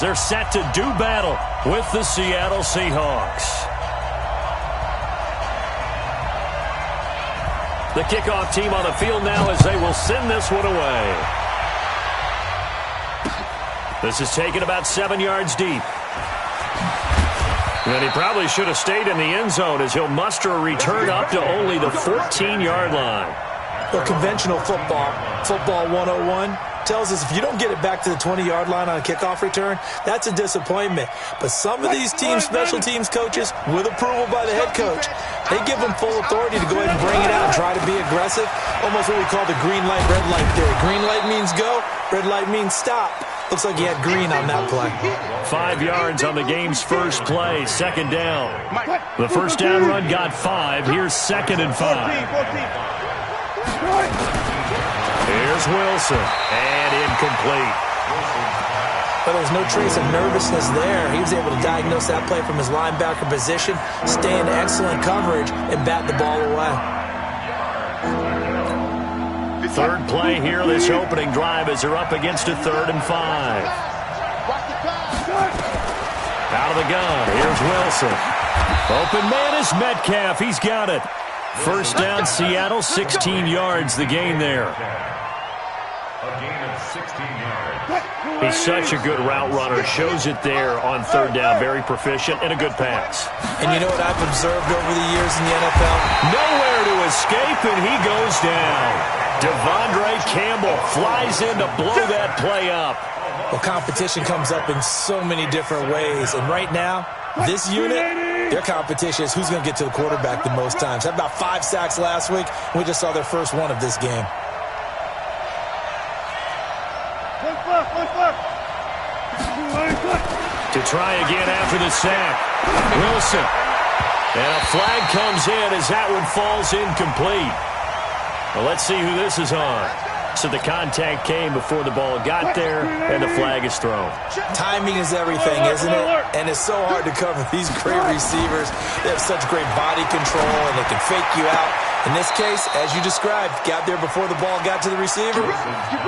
They're set to do battle with the Seattle Seahawks. The kickoff team on the field now as they will send this one away. This is taken about 7 yards deep. And he probably should have stayed in the end zone as he'll muster a return up to only the 14-yard line. Well, conventional football 101, tells us if you don't get it back to the 20-yard line on a kickoff return, that's a disappointment. But some of these teams, special teams coaches, with approval by the head coach, they give them full authority to go ahead and bring it out and try to be aggressive. Almost what we call the green light, red light theory. Green light means go, red light means stop. Looks like he had green on that play. 5 yards on the game's first play, second down. The first down run got 5. Here's 2nd and 5. Here's Wilson, and incomplete. But there was no trace of nervousness there. He was able to diagnose that play from his linebacker position, stay in excellent coverage, and bat the ball away. Third play here, this opening drive, as they're up against a 3rd and 5. Out of the gun, here's Wilson. Open man is Metcalf, he's got it. First down, Seattle, 16 yards, the gain there. A gain of 16 yards. He's such a good route runner. Shows it there on 3rd down. Very proficient and a good pass. And you know what I've observed over the years in the NFL? Nowhere to escape, and he goes down. Devondre Campbell flies in to blow that play up. Well, competition comes up in so many different ways. And right now, this unit, their competition is who's going to get to the quarterback the most times. Had about 5 sacks last week. We just saw their first one of this game. To try again after the sack. Wilson. And a flag comes in as that one falls incomplete. Well, let's see who this is on. So the contact came before the ball got there, and the flag is thrown. Timing is everything, isn't it? And it's so hard to cover these great receivers. They have such great body control, and they can fake you out. In this case, as you described, got there before the ball got to the receiver.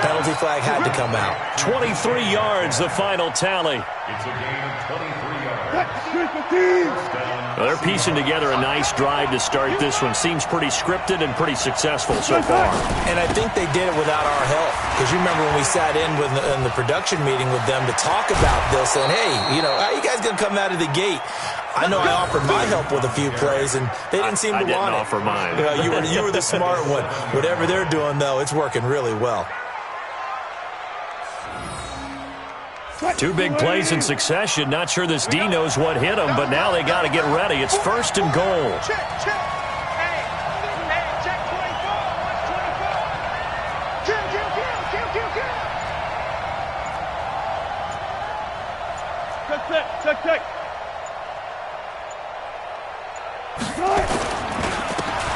Penalty flag had to come out. 23 yards, the final tally. It's a gain of 23 yards. Well, they're piecing together a nice drive to start this one. Seems pretty scripted and pretty successful so far. And I think they did it without our help. Because you remember when we sat in the production meeting with them to talk about this, and hey, you know, how you guys going to come out of the gate? I know I offered my help with a few plays, and they didn't seem to want it. I didn't offer mine. You were the smart one. Whatever they're doing, though, it's working really well. 2 big plays in succession. Not sure this D knows what hit him, but now they got to get ready. It's 1st and goal.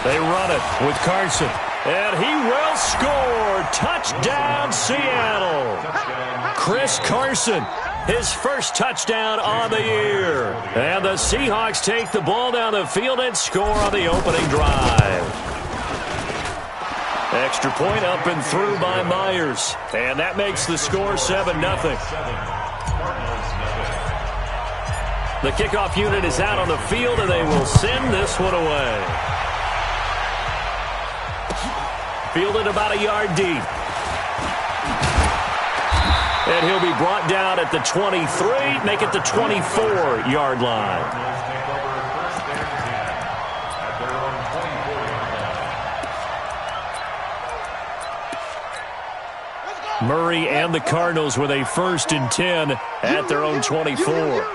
They run it with Carson. And he will score. Touchdown, Seattle. Chris Carson, his first touchdown on the year. And the Seahawks take the ball down the field and score on the opening drive. Extra point up and through by Myers. And that makes the score 7-0. The kickoff unit is out on the field, and they will send this one away. Fielded about a yard deep. And he'll be brought down at the 23, make it the 24-yard line. Murray and the Cardinals with a 1st and 10 at their own 24.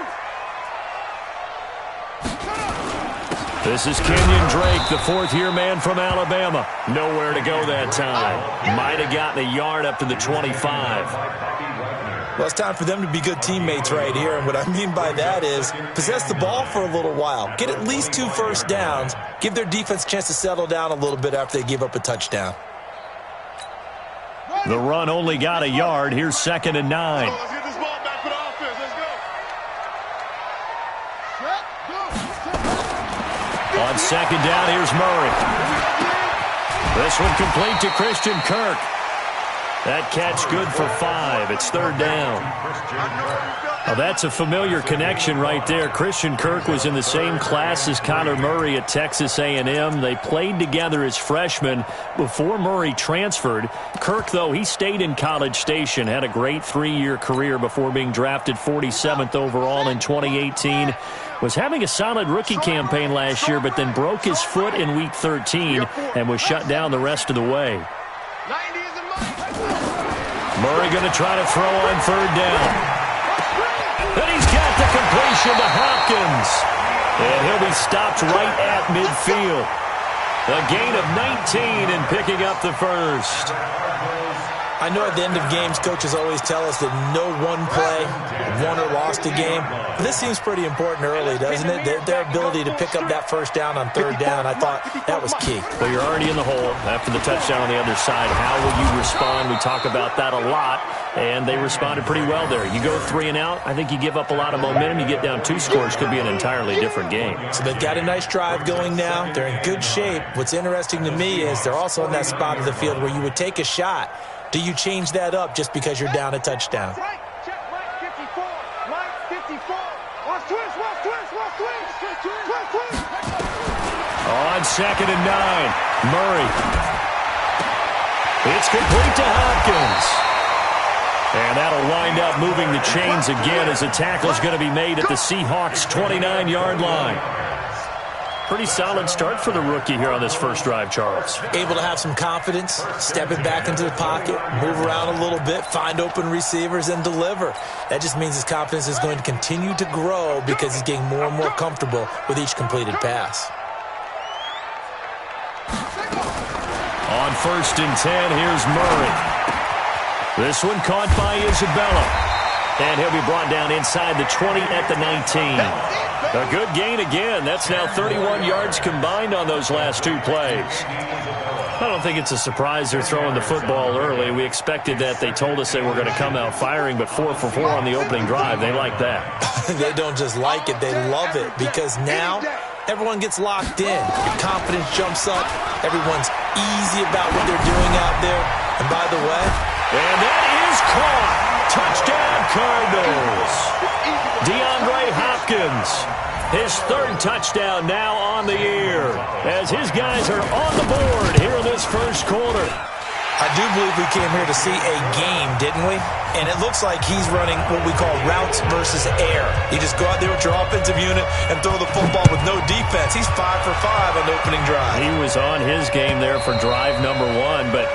This is Kenyon Drake, the 4th-year man from Alabama. Nowhere to go that time. Might have gotten a yard up to the 25. Well, it's time for them to be good teammates right here. And what I mean by that is possess the ball for a little while. Get at least 2 first downs. Give their defense a chance to settle down a little bit after they give up a touchdown. The run only got a yard. Here's 2nd and 9. Let's get this ball back for the offense. Let's go. On 2nd down, here's Murray. This one complete to Christian Kirk. That catch good for 5. It's 3rd down. Well, that's a familiar connection right there. Christian Kirk was in the same class as Kyler Murray at Texas A&M. They played together as freshmen before Murray transferred. Kirk, though, he stayed in College Station, had a great 3-year career before being drafted 47th overall in 2018. Was having a solid rookie campaign last year, but then broke his foot in Week 13 and was shut down the rest of the way. Murray going to try to throw on 3rd down. And he's got the completion to Hopkins. And he'll be stopped right at midfield. A gain of 19 and picking up the first. I know at the end of games, coaches always tell us that no one play won or lost a game. But this seems pretty important early, doesn't it? Their ability to pick up that 1st down on 3rd down, I thought that was key. Well, you're already in the hole after the touchdown on the other side. How will you respond? We talk about that a lot, and they responded pretty well there. You go 3 and out, I think you give up a lot of momentum. You get down 2 scores, could be an entirely different game. So they've got a nice drive going now. They're in good shape. What's interesting to me is they're also in that spot of the field where you would take a shot. Do you change that up just because you're down a touchdown? On 2nd and 9, Murray. It's complete to Hopkins. And that'll wind up moving the chains again as a tackle's going to be made at the Seahawks' 29-yard line. Pretty solid start for the rookie here on this first drive, Charles. Able to have some confidence, step it back into the pocket, move around a little bit, find open receivers, and deliver. That just means his confidence is going to continue to grow because he's getting more and more comfortable with each completed pass. On 1st and 10, here's Murray. This one caught by Isabella. And he'll be brought down inside the 20 at the 19. A good gain again. That's now 31 yards combined on those last 2 plays. I don't think it's a surprise they're throwing the football early. We expected that. They told us they were going to come out firing, but 4 for 4 on the opening drive. They like that. They don't just like it. They love it because now everyone gets locked in. Your confidence jumps up. Everyone's easy about what they're doing out there. And by the way, and that is caught. Touchdown, Cardinals. DeAndre Hopkins, his 3rd touchdown now on the year as his guys are on the board here in this first quarter. I do believe we came here to see a game, didn't we? And it looks like he's running what we call routes versus air. You just go out there with your offensive unit and throw the football with no defense. He's 5 for 5 on the opening drive. He was on his game there for drive number 1, but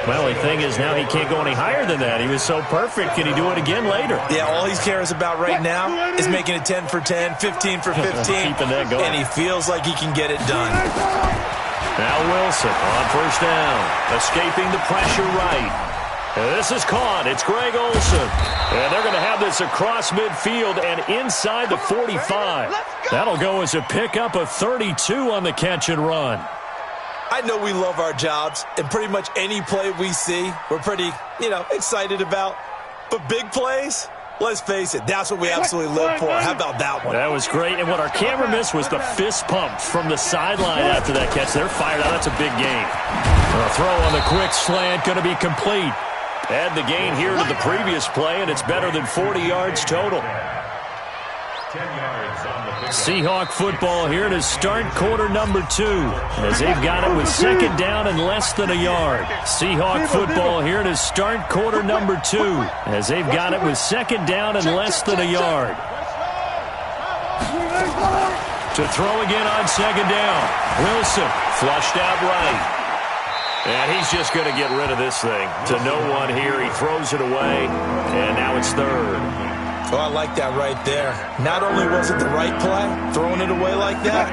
well, the thing is now he can't go any higher than that. He was so perfect. Can he do it again later? Yeah, all he cares about right now is making it 10 for 10, 15 for 15. Keeping that going. And he feels like he can get it done. Now Wilson on 1st down. Escaping the pressure right. This is caught. It's Greg Olsen. And they're going to have this across midfield and inside the 45. That'll go as a pickup of 32 on the catch and run. I know we love our jobs, and pretty much any play we see, we're pretty, excited about. But big plays, let's face it, that's what we absolutely live for. How about that one? That was great, and what our camera missed was the fist pump from the sideline after that catch. They're fired out. That's a big gain. A throw on the quick slant, going to be complete. Add the gain here to the previous play, and it's better than 40 yards total. 10 yards on the pickup. Seahawk football here to start quarter number 2 as they've got it with 2nd down and less than a yard. Seahawk football here to start quarter number 2 as they've got it with 2nd down and less than a yard. To throw again on 2nd down. Wilson flushed out right. And he's just going to get rid of this thing. To no one here. He throws it away, and now it's 3rd. Oh, I like that right there. Not only was it the right play, throwing it away like that,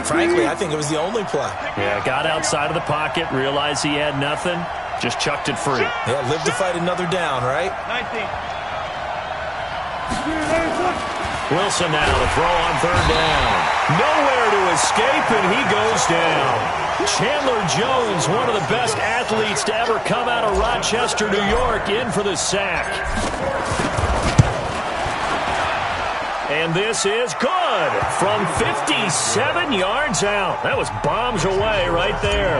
frankly, I think it was the only play. Yeah, got outside of the pocket, realized he had nothing, just chucked it free. Yeah, live to fight another down, right? 19. Wilson now to throw on 3rd down. Nowhere to escape, and he goes down. Chandler Jones, one of the best athletes to ever come out of Rochester, New York, in for the sack. And this is good from 57 yards out. That was bombs away right there.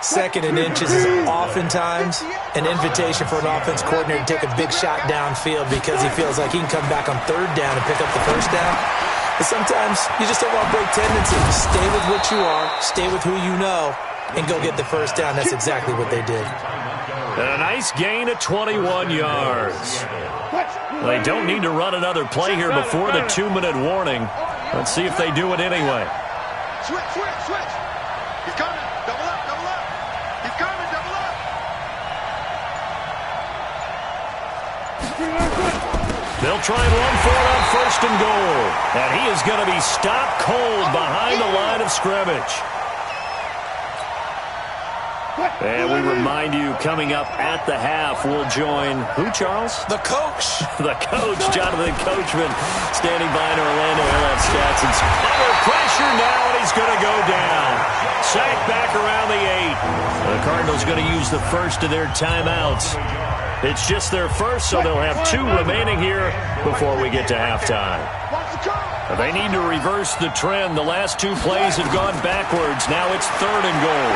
Second and inches is oftentimes an invitation for an offense coordinator to take a big shot downfield because he feels like he can come back on third down and pick up the first down. But sometimes you just don't want to break tendencies. Stay with what you are, stay with who you know, and go get the first down. That's exactly what they did. A nice gain of 21 yards. They don't need to run another play here before the 2-minute warning. Let's see if they do it anyway. Switch. He's coming. Double up. He's coming, double up. They'll try and run for it on first and goal. And he is going to be stopped cold behind the line of scrimmage. And we remind you, coming up at the half, we'll join who, Charles? The coach. The coach, Jonathan Coachman, standing by in Orlando. LF Statson's under pressure now, and he's going to go down. Sacked back around the 8. The Cardinals going to use the first of their timeouts. It's just their first, so they'll have 2 remaining here before we get to halftime. They need to reverse the trend. The last 2 plays have gone backwards. Now it's 3rd and goal.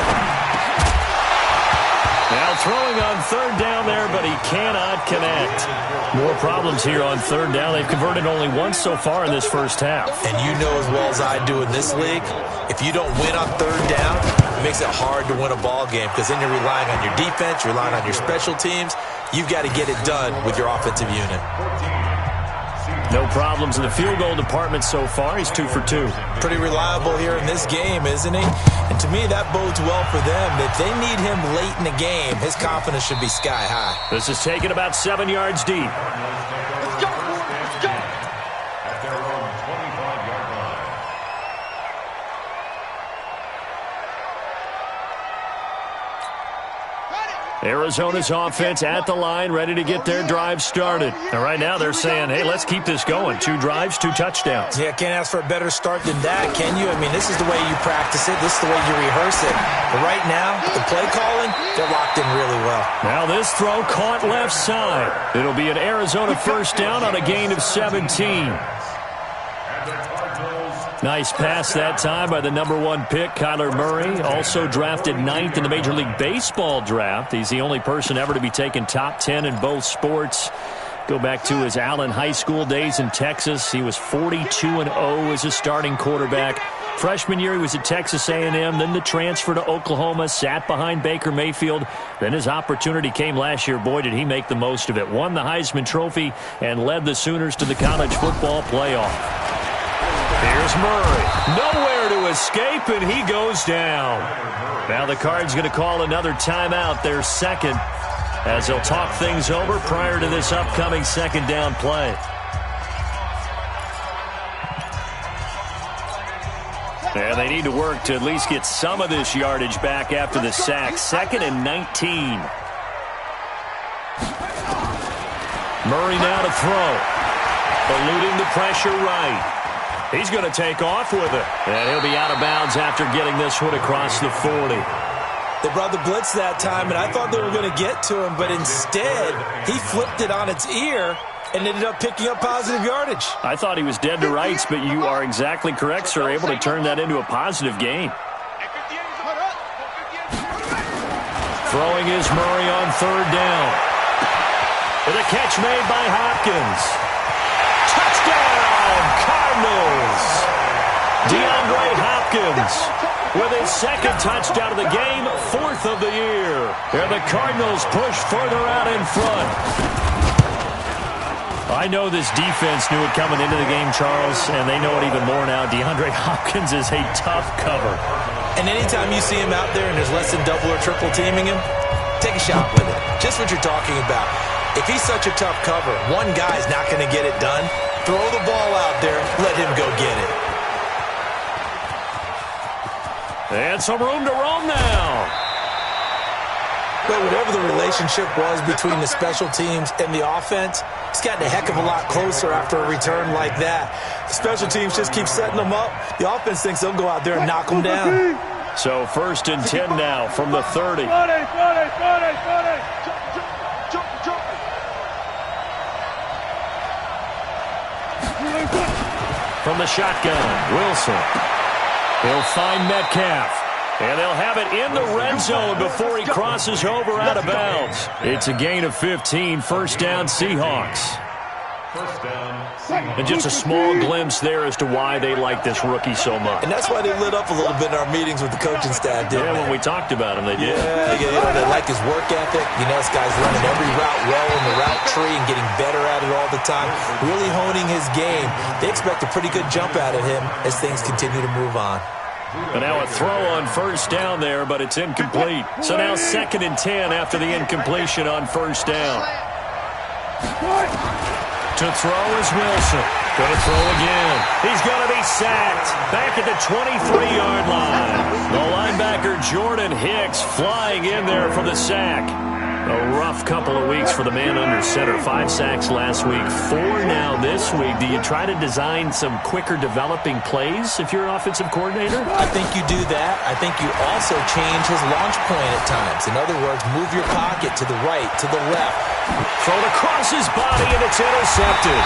Now throwing on 3rd down there, but he cannot connect. More problems here on 3rd down. They've converted only once so far in this first half. And you know as well as I do in this league, if you don't win on 3rd down, it makes it hard to win a ball game because then you're relying on your defense, you're relying on your special teams. You've got to get it done with your offensive unit. No problems in the field goal department so far. He's 2 for 2. Pretty reliable here in this game, isn't he? And to me, that bodes well for them. If they need him late in the game, his confidence should be sky high. This is taken about 7 yards deep. Let's go. At their own 25-yard line. Arizona's offense at the line, ready to get their drive started. And right now they're saying, hey, let's keep this going. 2 drives, 2 touchdowns. Yeah, can't ask for a better start than that, can you? I mean, this is the way you practice it. This is the way you rehearse it. But right now, the play calling, they're locked in really well. Now this throw caught left side. It'll be an Arizona first down on a gain of 17. Nice pass that time by the number 1 pick, Kyler Murray. Also drafted 9th in the Major League Baseball draft. He's the only person ever to be taken top 10 in both sports. Go back to his Allen High School days in Texas. He was 42-0 as a starting quarterback. Freshman year, he was at Texas A&M. Then the transfer to Oklahoma, sat behind Baker Mayfield. Then his opportunity came last year. Boy, did he make the most of it. Won the Heisman Trophy and led the Sooners to the college football playoff. Here's Murray. Nowhere to escape, and he goes down. Now the Cards going to call another timeout, their second, as they'll talk things over prior to this upcoming 2nd down play. And they need to work to at least get some of this yardage back after the sack. 2nd and 19. Murray now to throw. Eluding the pressure right. He's going to take off with it. And he'll be out of bounds after getting this one across the 40. They brought the blitz that time, and I thought they were going to get to him, but instead, he flipped it on its ear and ended up picking up positive yardage. I thought he was dead to rights, but you are exactly correct, sir. Able to turn that into a positive gain. Throwing is Murray on 3rd down. With a catch made by Hopkins. Touchdown, Cardinals! DeAndre Hopkins with his 2nd touchdown of the game, 4th of the year. And the Cardinals push further out in front. I know this defense knew it coming into the game, Charles, and they know it even more now. DeAndre Hopkins is a tough cover. And anytime you see him out there and there's less than double or triple teaming him, take a shot with it. Just what you're talking about. If he's such a tough cover, one guy's not going to get it done. Throw the ball out there, let him go get it. And some room to roam now. But whatever the relationship was between the special teams and the offense, it's gotten a heck of a lot closer after a return like that. The special teams just keep setting them up. The offense thinks they'll go out there and knock them down. So 1st and 10 now from the 30. From the shotgun, Wilson. He'll find Metcalf. And they'll have it in the red zone before he crosses over out of bounds. It's a gain of 15, first down Seahawks. And just a small glimpse there as to why they like this rookie so much. And that's why they lit up a little bit in our meetings with the coaching staff, didn't they? When we talked about him, they did. Yeah, they like his work ethic. This guy's running every route well in the route tree and getting better at it all the time, really honing his game. They expect a pretty good jump out of him as things continue to move on. And now a throw on first down there, but it's incomplete. So now 2nd and 10 after the incompletion on first down. To throw is Wilson. Going to throw again. He's going to be sacked. Back at the 23-yard line. The linebacker Jordan Hicks flying in there for the sack. A rough couple of weeks for the man under center. 5 sacks last week, 4 now this week. Do you try to design some quicker developing plays if you're an offensive coordinator? I think you do that. I think you also change his launch point at times. In other words, move your pocket to the right, to the left. Thrown across his body, and it's intercepted.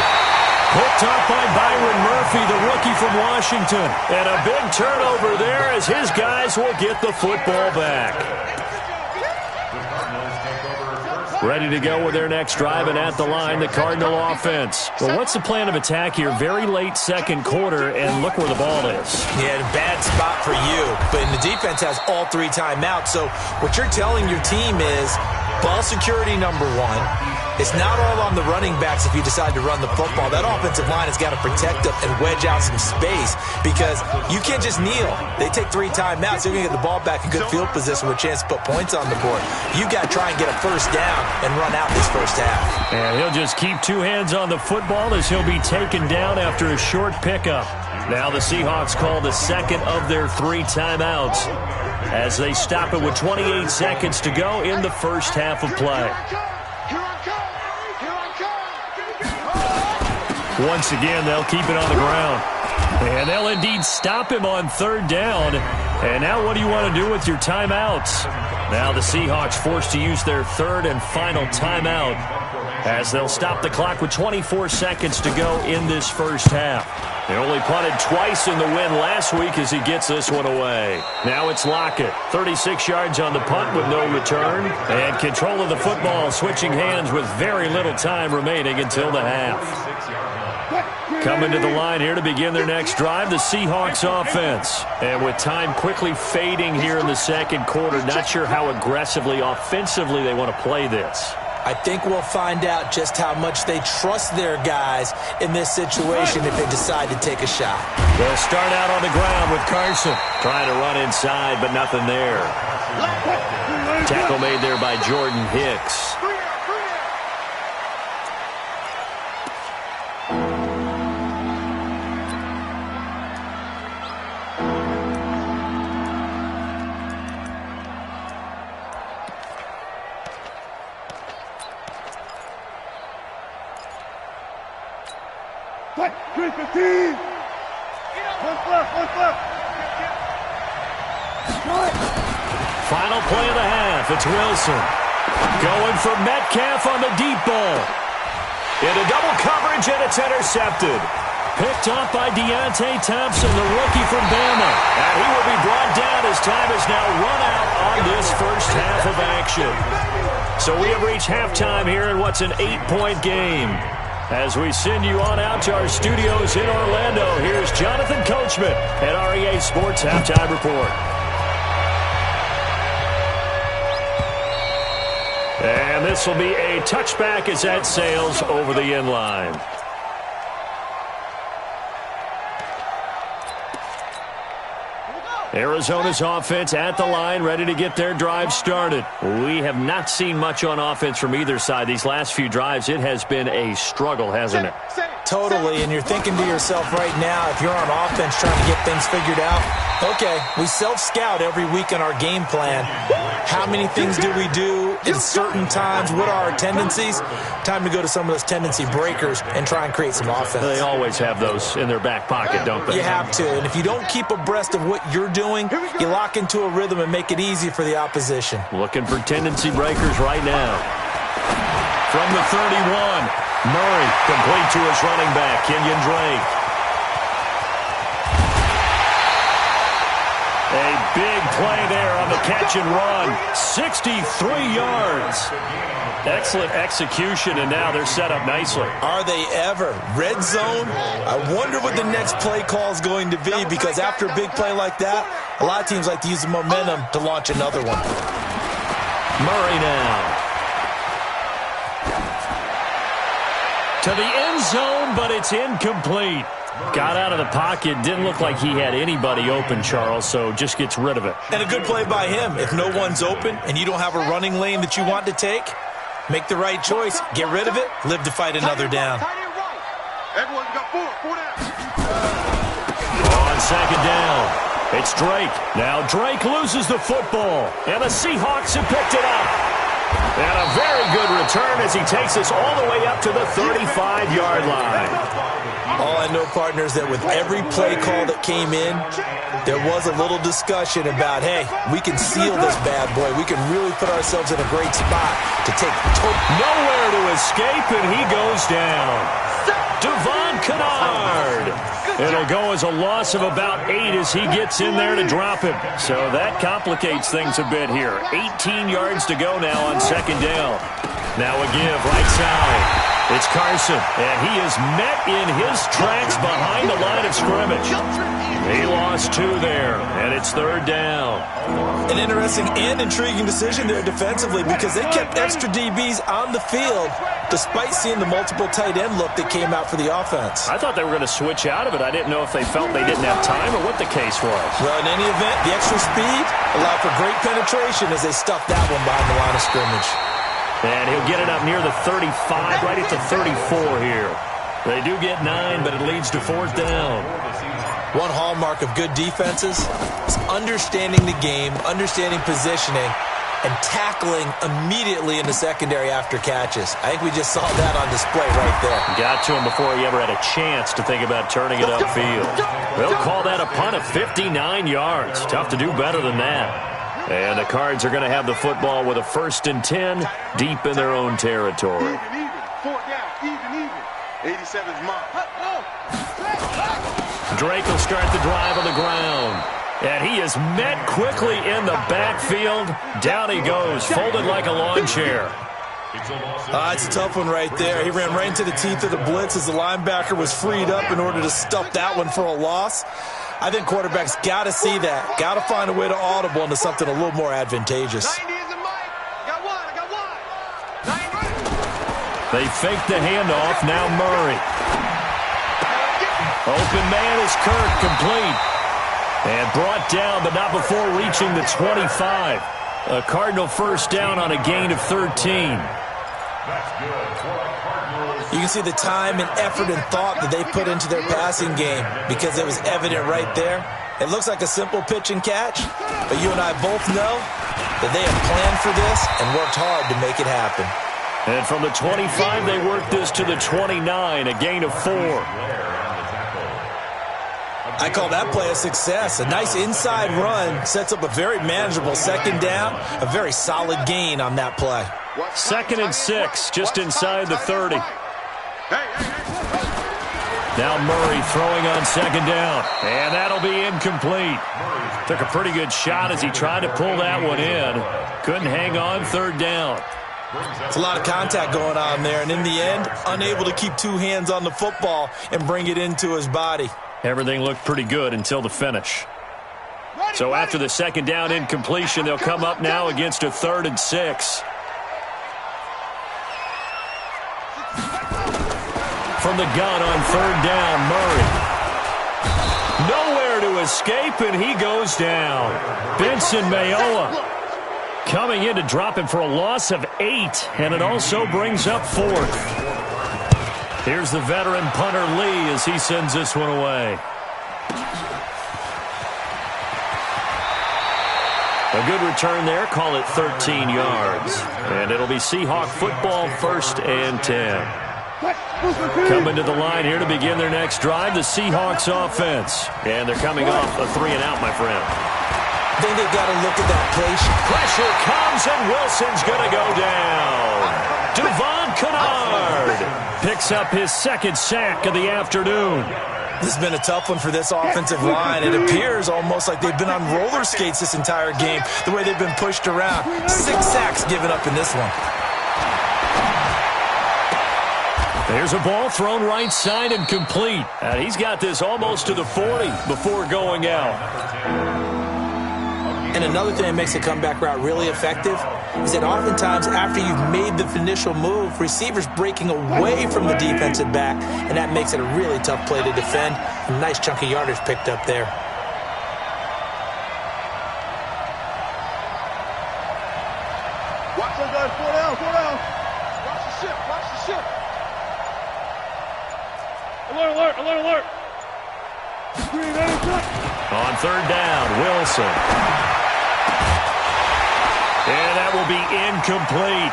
Picked up by Byron Murphy, the rookie from Washington. And a big turnover there as his guys will get the football back. Ready to go with their next drive, and at the line, the Cardinal offense. Well, what's the plan of attack here? Very late second quarter, and look where the ball is. Yeah, bad spot for you. But the defense has all 3 timeouts. So what you're telling your team is ball security number 1. It's not all on the running backs if you decide to run the football. That offensive line has got to protect them and wedge out some space because you can't just kneel. They take 3 timeouts. They're going to get the ball back in good field position with a chance to put points on the board. You got to try and get a first down and run out this first half. And he'll just keep 2 hands on the football as he'll be taken down after a short pickup. Now the Seahawks call the second of their 3 timeouts as they stop it with 28 seconds to go in the first half of play. Once again, they'll keep it on the ground. And they'll indeed stop him on 3rd down. And now what do you want to do with your timeouts? Now the Seahawks forced to use their 3rd and final timeout as they'll stop the clock with 24 seconds to go in this first half. They only punted twice in the win last week as he gets this one away. Now it's Lockett. 36 yards on the punt with no return. And control of the football switching hands with very little time remaining until the half. Coming to the line here to begin their next drive, the Seahawks offense. And with time quickly fading here in the second quarter, not sure how aggressively, offensively they want to play this. I think we'll find out just how much they trust their guys in this situation if they decide to take a shot. They'll start out on the ground with Carson. Trying to run inside, but nothing there. Tackle made there by Jordan Hicks. Final play of the half. It's Wilson. Going for Metcalf on the deep ball. Into double coverage, and it's intercepted. Picked up by Deontay Thompson, the rookie from Bama. And he will be brought down as time is now run out on this first half of action. So we have reached halftime here in what's an 8-point game. As we send you on out to our studios in Orlando, here's Jonathan Coachman at REA Sports Halftime Report. And this will be a touchback as that sails over the end line. Arizona's offense at the line, ready to get their drive started. We have not seen much on offense from either side. These last few drives, it has been a struggle, hasn't it? Totally, and you're thinking to yourself right now, if you're on offense trying to get things figured out, okay, we self-scout every week on our game plan. How many things do we do in certain times? What are our tendencies? Time to go to some of those tendency breakers and try and create some offense. They always have those in their back pocket, don't they? You have to, and if you don't keep abreast of what you're doing, you lock into a rhythm and make it easy for the opposition. Looking for tendency breakers right now. From the 31, Murray complete to his running back, Kenyon Drake. A big play there on the catch and run. 63 yards. Excellent execution, and now they're set up nicely. Are they ever? Red zone? I wonder what the next play call is going to be, because after a big play like that, a lot of teams like to use the momentum to launch another one. Murray now. To the end zone, but it's incomplete. Got out of the pocket. Didn't look like he had anybody open, Charles, so just gets rid of it. And a good play by him. If no one's open and you don't have a running lane that you want to take, make the right choice. Get rid of it. Live to fight another down. Everyone's got four down. On second down, it's Drake. Now Drake loses the football, and the Seahawks have picked it up. And a very good return as he takes us all the way up to the 35-yard line. All I know, partners, that with every play call that came in, there was a little discussion about, hey, we can seal this bad boy. We can really put ourselves in a great spot to take nowhere to escape, and he goes down. Devon Kennard. It'll go as a loss of about 8 as he gets in there to drop him. So that complicates things a bit here. 18 yards to go now on second down. Now a give right side. It's Carson, and he is met in his tracks behind the line of scrimmage. He lost 2 there, and it's third down. An interesting and intriguing decision there defensively, because they kept extra DBs on the field despite seeing the multiple tight end look that came out for the offense. I thought they were going to switch out of it. I didn't know if they felt they didn't have time or what the case was. Well, in any event, the extra speed allowed for great penetration as they stuffed that one behind the line of scrimmage. And he'll get it up near the 35, right at the 34 here. They do get 9, but it leads to fourth down. One hallmark of good defenses is understanding the game, understanding positioning, and tackling immediately in the secondary after catches. I think we just saw that on display right there. Got to him before he ever had a chance to think about turning it upfield. They'll call that a punt of 59 yards. Tough to do better than that. And the Cards are going to have the football with a 1st and 10 deep in their own territory. Even. 4 down. Even. 87's mine. Drake will start the drive on the ground. And he is met quickly in the backfield. Down he goes, folded like a lawn chair. It's a tough one right there. He ran right into the teeth of the blitz as the linebacker was freed up in order to stuff that one for a loss. I think quarterbacks got to see that. Got to find a way to audible into something a little more advantageous. 90 is a mic. I got one. 90. They fake the handoff. Now Murray. Open man is Kirk, complete. And brought down, but not before reaching the 25. A Cardinal first down on a gain of 13. You can see the time and effort and thought that they put into their passing game, because it was evident right there. It looks like a simple pitch and catch, but you and I both know that they have planned for this and worked hard to make it happen. And from the 25, they worked this to the 29, a gain of 4. I call that play a success. A nice inside run sets up a very manageable second down, a very solid gain on that play. 2nd and 6, just inside the 30. Now Murray throwing on second down, and that'll be incomplete. Took a pretty good shot as he tried to pull that one in. Couldn't hang on, third down. It's a lot of contact going on there, and in the end, unable to keep 2 hands on the football and bring it into his body. Everything looked pretty good until the finish. So after the second down incompletion, they'll come up now against a 3rd and 6. From the gun on 3rd down, Murray. Nowhere to escape, and he goes down. Benson Mayowa coming in to drop him for a loss of 8, and it also brings up 4th. Here's the veteran punter Lee as he sends this one away. A good return there, call it 13 yards. And it'll be Seahawk football, 1st and 10. Coming to the line here to begin their next drive, the Seahawks offense. And they're coming off a 3 and out, my friend. I think they've got to look at that play. Pressure comes, and Wilson's going to go down. Devon Kennard picks up his 2nd sack of the afternoon. This has been a tough one for this offensive line. It appears almost like they've been on roller skates this entire game, the way they've been pushed around. 6 sacks given up in this one. There's a ball thrown right side and complete. And he's got this almost to the 40 before going out. And another thing that makes a comeback route really effective is that oftentimes after you've made the initial move, receivers breaking away from the defensive back, and that makes it a really tough play to defend. A nice chunk of yardage picked up there. Watch those guys. 4 down, 4 down. Watch the ship, watch the ship. Alert, alert, alert, alert. On 3rd down, Wilson. And that will be incomplete.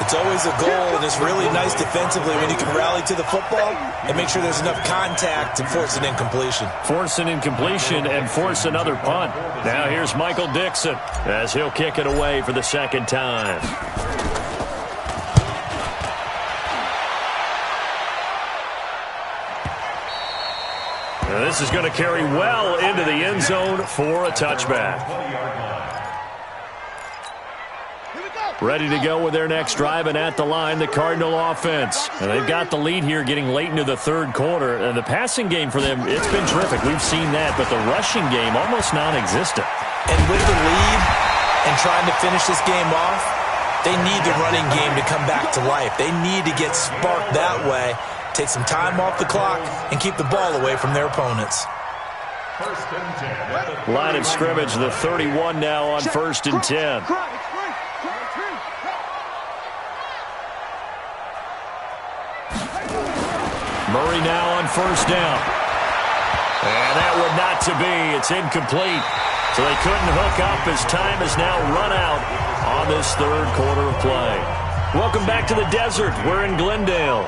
It's always a goal, and it's really nice defensively when you can rally to the football and make sure there's enough contact to force an incompletion. Force an incompletion and force another punt. Now here's Michael Dixon as he'll kick it away for the 2nd time. Now this is going to carry well into the end zone for a touchback. Ready to go with their next drive, and at the line, the Cardinal offense. And they've got the lead here getting late into the 3rd quarter. And the passing game for them, it's been terrific. We've seen that, but the rushing game almost non-existent. And with the lead and trying to finish this game off, they need the running game to come back to life. They need to get sparked that way, take some time off the clock, and keep the ball away from their opponents. Line of scrimmage, the 31 now on 1st and 10. Murray now on 1st down. And that would not to be. It's incomplete. So they couldn't hook up as time has now run out on this 3rd quarter of play. Welcome back to the desert. We're in Glendale.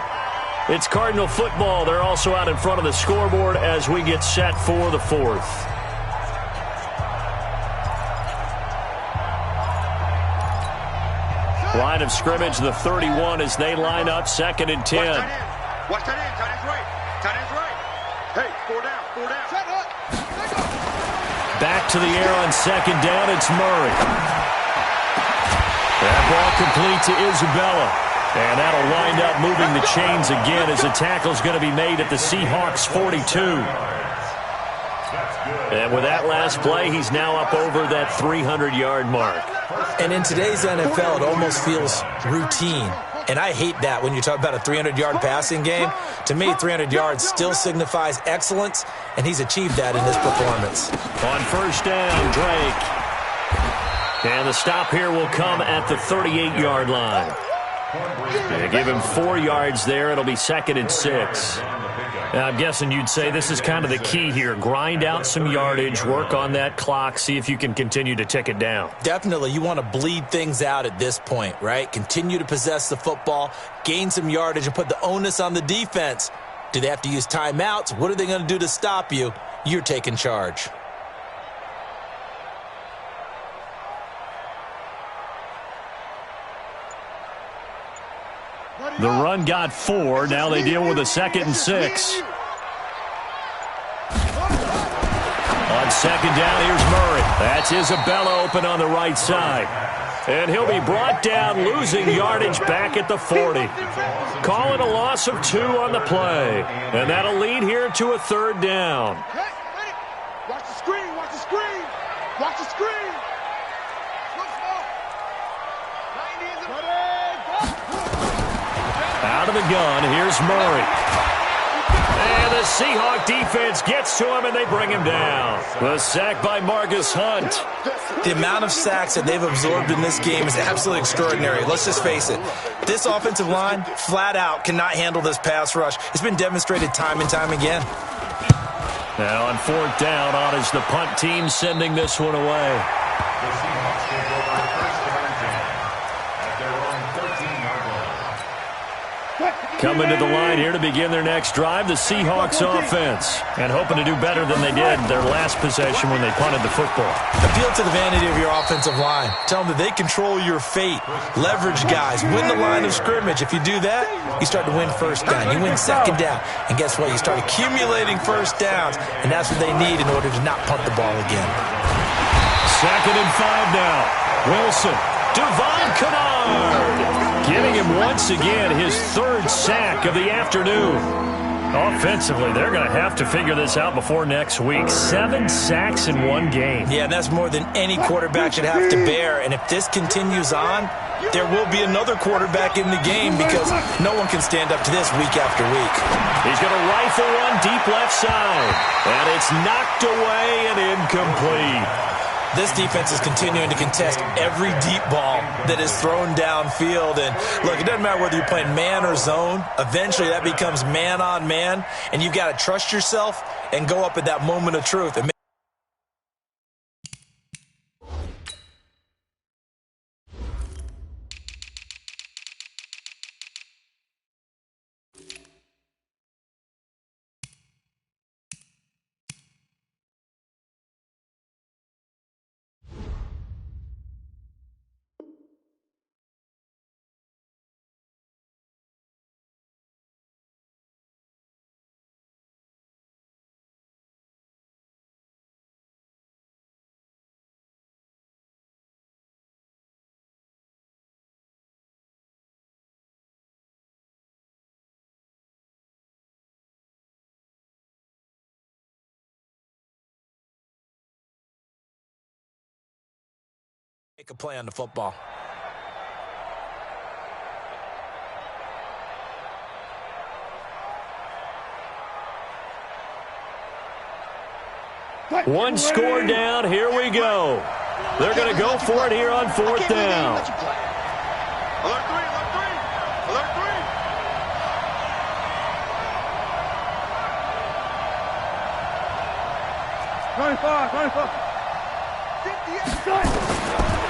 It's Cardinal football. They're also out in front of the scoreboard as we get set for the 4th. Line of scrimmage, the 31 as they line up 2nd and 10. Watch that in. Tight end's right. Tight end's right. Hey, 4 down, 4 down. Set up. Back to the air on 2nd down. It's Murray. That ball complete to Isabella. And that'll wind up moving the chains again as the tackle's going to be made at the Seahawks 42. And with that last play, he's now up over that 300-yard mark. And in today's NFL, it almost feels routine. And I hate that when you talk about a 300-yard passing game. To me, 300 yards still signifies excellence, and he's achieved that in this performance. On 1st down, Drake. And the stop here will come at the 38-yard line. They give him 4 yards there. It'll be 2nd and 6. I'm guessing you'd say this is kind of the key here. Grind out some yardage, work on that clock, see if you can continue to tick it down. Definitely. You want to bleed things out at this point, right? Continue to possess the football, gain some yardage, and put the onus on the defense. Do they have to use timeouts? What are they going to do to stop you? You're taking charge. The run got 4. Now they deal with a 2nd and 6. On 2nd down, here's Murray. That's Isabella open on the right side. And he'll be brought down, losing yardage back at the 40. Call it a loss of 2 on the play. And that'll lead here to a 3rd down. Watch the screen, watch the screen. Watch the screen. Out of the gun, here's Murray. And the Seahawk defense gets to him, and they bring him down. The sack by Marcus Hunt. The amount of sacks that they've absorbed in this game is absolutely extraordinary. Let's just face it. This offensive line, flat out, cannot handle this pass rush. It's been demonstrated time and time again. Now on 4th down, on is the punt team sending this one away. The Seahawks will go on 1st down and 10 at their own 13-yard line. Coming to the line here to begin their next drive, the Seahawks offense. And hoping to do better than they did their last possession when they punted the football. Appeal to the vanity of your offensive line. Tell them that they control your fate. Leverage guys. Win the line of scrimmage. If you do that, you start to win first down. You win second down. And guess what? You start accumulating first downs. And that's what they need in order to not punt the ball again. 2nd and 5 now. Wilson. Devon Kennard. Giving him once again his 3rd sack of the afternoon. Offensively, they're going to have to figure this out before next week. 7 sacks in one game. Yeah, that's more than any quarterback should have to bear. And if this continues on, there will be another quarterback in the game because no one can stand up to this week after week. He's going to rifle one deep left side. And it's knocked away and incomplete. This defense is continuing to contest every deep ball that is thrown downfield. And, look, it doesn't matter whether you're playing man or zone. Eventually, that becomes man on man. And you've got to trust yourself and go up at that moment of truth. And make a play on the football. One score down. Here we go. They're going to go for it here on 4th down. Alert 3, alert 3, alert 3. 25, 25.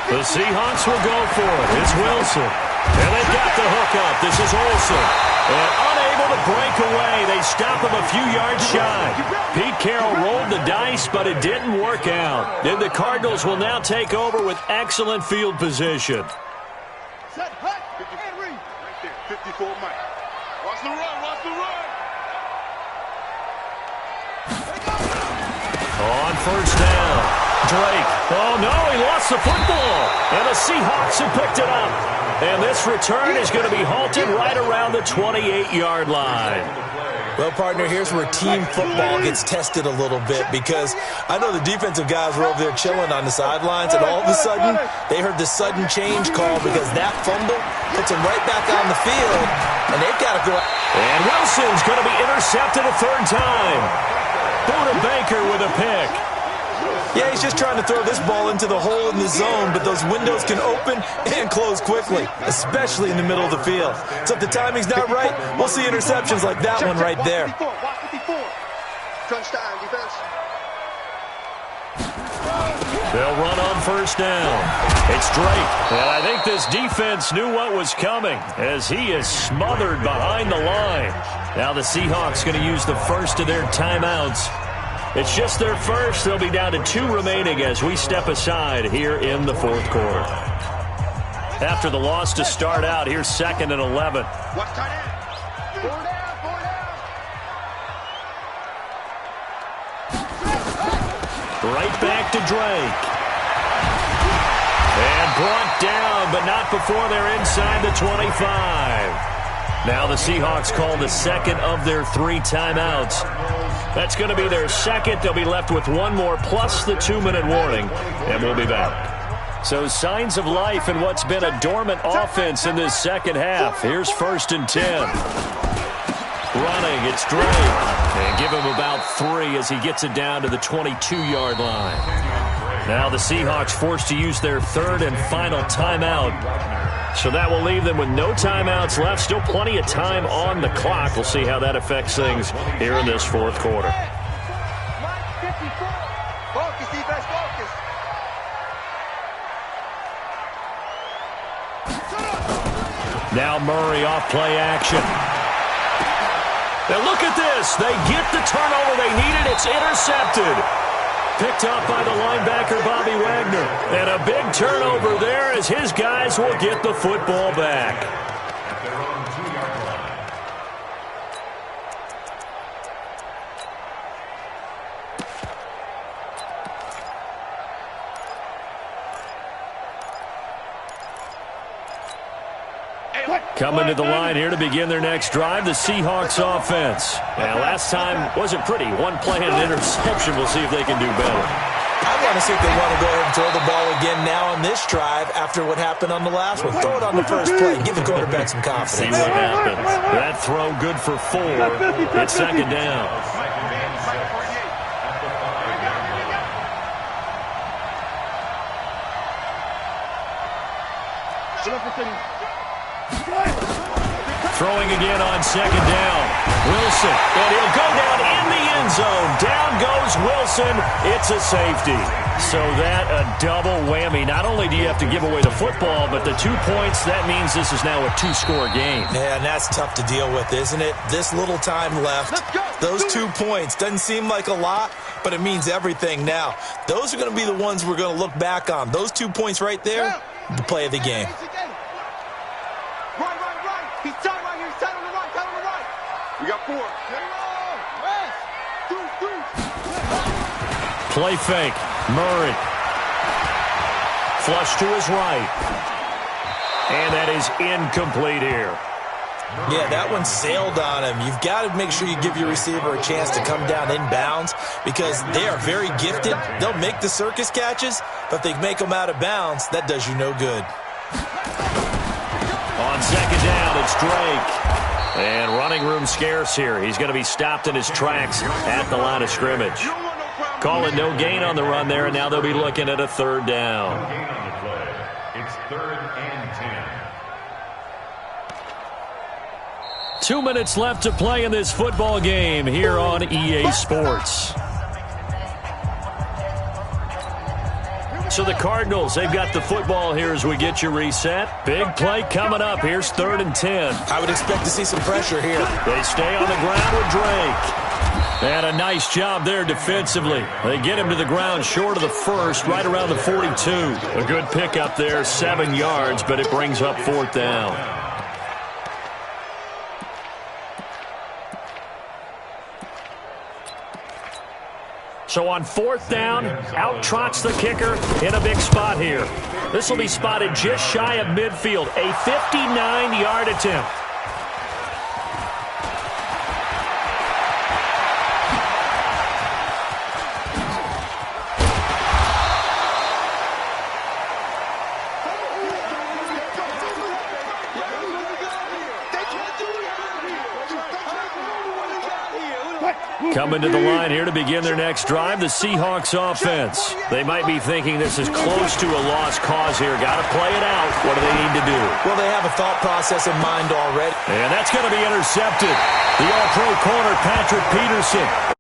The Seahawks will go for it. It's Wilson. And they've got the hook up. This is Olsen. And unable to break away. They stop him a few yards shy. Pete Carroll rolled the dice, but it didn't work out. And the Cardinals will now take over with excellent field position. Set, hut, and read. Right there, 54 Mike. Watch the run, watch the run. On 1st down, Drake. Oh, no, he lost the football. And the Seahawks have picked it up. And this return is going to be halted right around the 28-yard line. Well, partner, here's where team football gets tested a little bit because I know the defensive guys were over there chilling on the sidelines, and all of a sudden, they heard the sudden change call because that fumble puts them right back on the field, and they've got to go. And Wilson's going to be intercepted a 3rd time. Buda Baker with a pick. Yeah, he's just trying to throw this ball into the hole in the zone, but those windows can open and close quickly, especially in the middle of the field. So if the timing's not right, we'll see interceptions like that one right there. Watch 54. Crunch time, defense. They'll run on 1st down. It's Drake. And I think this defense knew what was coming as he is smothered behind the line. Now the Seahawks going to use the first of their timeouts. It's just their first. They'll be down to 2 remaining as we step aside here in the 4th quarter. After the loss to start out, here's 2nd and 11. Watch tight end. 4 down, 4 down. Right back to Drake. And brought down, but not before they're inside the 25. Now the Seahawks call the 2nd of their 3 timeouts. That's going to be their 2nd. They'll be left with 1 more plus the 2-minute warning, and we'll be back. So signs of life in what's been a dormant offense in this 2nd half. Here's 1st and 10. Running, it's Drake. And give him about 3 as he gets it down to the 22-yard line. Now the Seahawks forced to use their 3rd and final timeout. So that will leave them with no timeouts left. Still plenty of time on the clock. We'll see how that affects things here in this 4th quarter. Focus, defense, focus. Now Murray off play action. And look at this. They get the turnover they needed. It's intercepted. Picked up by the linebacker, Bobby Wagner. And a big turnover there as his guys will get the football back. At their own 2-yard line. Coming to the line here to begin their next drive, the Seahawks offense. Now, last time wasn't pretty. One play and an interception. We'll see if they can do better. I want to see if they want to go ahead and throw the ball again now on this drive after what happened on the last one. Throw it on the first play. Give the quarterback some confidence. See what happens. That throw good for 4. It's second down. Throwing again on second down. Wilson, and he'll go down in the end zone. Down goes Wilson. It's a safety. So that a double whammy. Not only do you have to give away the football, but the 2 points, that means this is now a 2-score game. Yeah, and that's tough to deal with, isn't it? This little time left. Those 2 points. Doesn't seem like a lot, but it means everything now. Those are going to be the ones we're going to look back on. Those 2 points right there, the play of the game. He's tight right here. He's tight on the right. Tight on the right. We got 4. Play fake. Murray. Flush to his right. And that is incomplete here. Yeah, that one sailed on him. You've got to make sure you give your receiver a chance to come down inbounds because they are very gifted. They'll make the circus catches, but if they make them out of bounds, that does you no good. On second down, it's Drake. And running room scarce here. He's going to be stopped in his tracks at the line of scrimmage. Call it no gain on the run there, and now they'll be looking at a third down. No gain on the play. It's 3rd and 10. 2 minutes left to play in this football game here on EA Sports. So the Cardinals, they've got the football here as we get you reset. Big play coming up. Here's 3rd and 10. I would expect to see some pressure here. They stay on the ground with Drake. And a nice job there defensively. They get him to the ground short of the first, right around the 42. A good pickup there, 7 yards, but it brings up 4th down. So on 4th down, out trots the kicker in a big spot here. This will be spotted just shy of midfield, a 59-yard attempt. Coming to the line here to begin their next drive, the Seahawks offense. They might be thinking this is close to a lost cause here. Got to play it out. What do they need to do? Well, they have a thought process in mind already. And that's going to be intercepted. The all-pro corner, Patrick Peterson.